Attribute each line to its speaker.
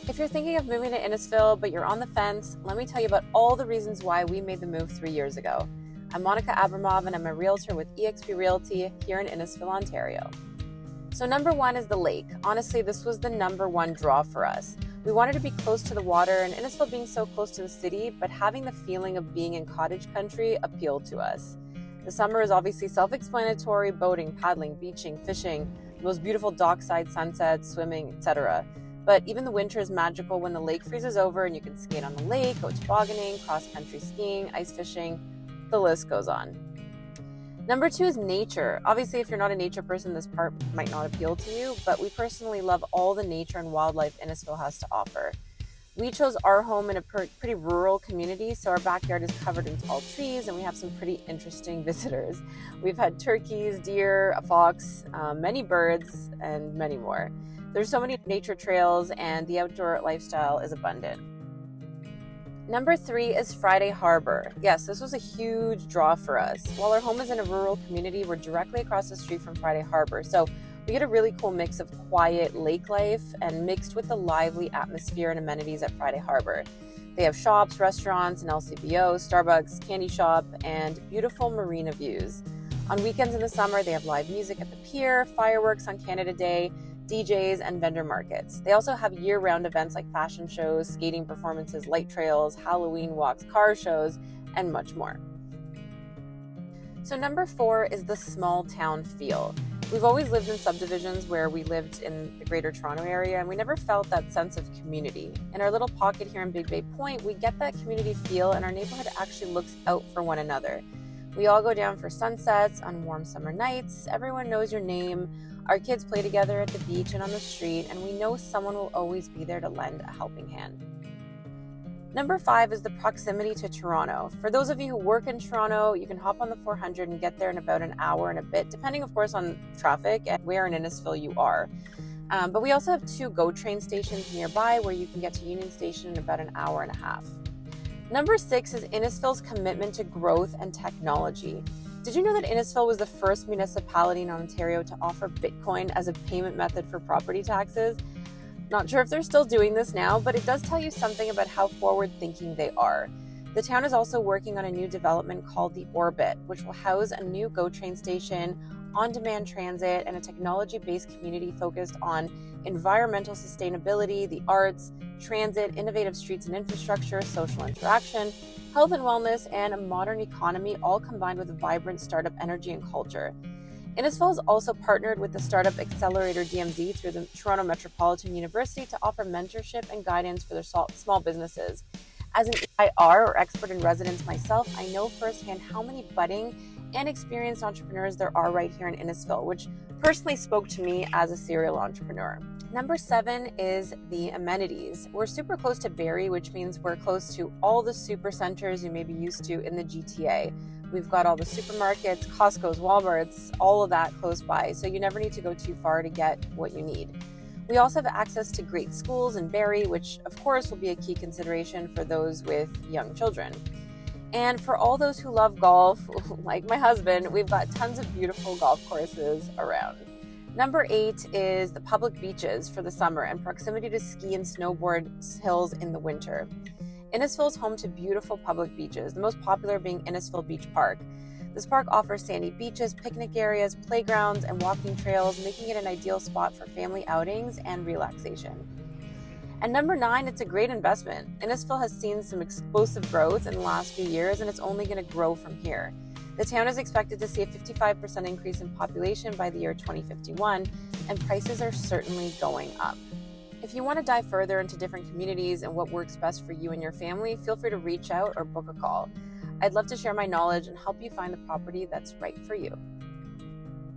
Speaker 1: If you're thinking of moving to Innisfil, but you're on the fence, let me tell you about all the reasons why we made the move 3 years ago. I'm Monica Abramov, and I'm a realtor with eXp Realty here in Innisfil, Ontario. So number one is the lake. Honestly, this was the number one draw for us. We wanted to be close to the water, and Innisfil being so close to the city, but having the feeling of being in cottage country appealed to us. The summer is obviously self-explanatory: boating, paddling, beaching, fishing, those beautiful dockside sunsets, swimming, etc. But even the winter is magical when the lake freezes over and you can skate on the lake, go tobogganing, cross-country skiing, ice fishing, the list goes on. Number two is nature. Obviously, if you're not a nature person, this part might not appeal to you, but we personally love all the nature and wildlife Innisfil has to offer. We chose our home in a pretty rural community, so our backyard is covered in tall trees and we have some pretty interesting visitors. We've had turkeys, deer, a fox, many birds, and many more. There's so many nature trails and the outdoor lifestyle is abundant. Number three is Friday Harbor. Yes, this was a huge draw for us. While our home is in a rural community, we're directly across the street from Friday Harbor. So we get a really cool mix of quiet lake life and mixed with the lively atmosphere and amenities at Friday Harbor. They have shops, restaurants, an LCBO, Starbucks, candy shop, and beautiful marina views. On weekends in the summer, they have live music at the pier, fireworks on Canada Day, DJs, and vendor markets. They also have year-round events like fashion shows, skating performances, light trails, Halloween walks, car shows, and much more. So number four is the small town feel. We've always lived in subdivisions where we lived in the Greater Toronto area, and we never felt that sense of community. In our little pocket here in Big Bay Point, we get that community feel, and our neighborhood actually looks out for one another. We all go down for sunsets on warm summer nights. Everyone knows your name. Our kids play together at the beach and on the street, and we know someone will always be there to lend a helping hand. Number five is the proximity to Toronto. For those of you who work in Toronto, you can hop on the 400 and get there in about an hour and a bit, depending, of course, on traffic and where in Innisfil you are. But we also have 2 GO train stations nearby where you can get to Union Station in about an hour and a half. Number 6 is Innisfil's commitment to growth and technology. Did you know that Innisfil was the first municipality in Ontario to offer Bitcoin as a payment method for property taxes? Not sure if they're still doing this now, but it does tell you something about how forward-thinking they are. The town is also working on a new development called the Orbit, which will house a new GO train station, on-demand transit, and a technology-based community focused on environmental sustainability, the arts, transit, innovative streets and infrastructure, social interaction, health and wellness, and a modern economy, all combined with a vibrant startup energy and culture. Innisfil has also partnered with the Startup Accelerator DMZ through the Toronto Metropolitan University to offer mentorship and guidance for their small businesses. As an EIR, or expert in residence myself, I know firsthand how many budding and experienced entrepreneurs there are right here in Innisfil, which personally spoke to me as a serial entrepreneur. Number 7 is the amenities. We're super close to Barrie, which means we're close to all the super centers you may be used to in the GTA. We've got all the supermarkets, Costco's, Walmart's, all of that close by, so you never need to go too far to get what you need. We also have access to great schools in Barrie, which of course will be a key consideration for those with young children. And for all those who love golf, like my husband, we've got tons of beautiful golf courses around. Number 8 is the public beaches for the summer and proximity to ski and snowboard hills in the winter. Innisfil is home to beautiful public beaches, the most popular being Innisfil Beach Park. This park offers sandy beaches, picnic areas, playgrounds, and walking trails, making it an ideal spot for family outings and relaxation. And number 9, it's a great investment. Innisfil has seen some explosive growth in the last few years, and it's only going to grow from here. The town is expected to see a 55% increase in population by the year 2051, and prices are certainly going up. If you want to dive further into different communities and what works best for you and your family, feel free to reach out or book a call. I'd love to share my knowledge and help you find the property that's right for you.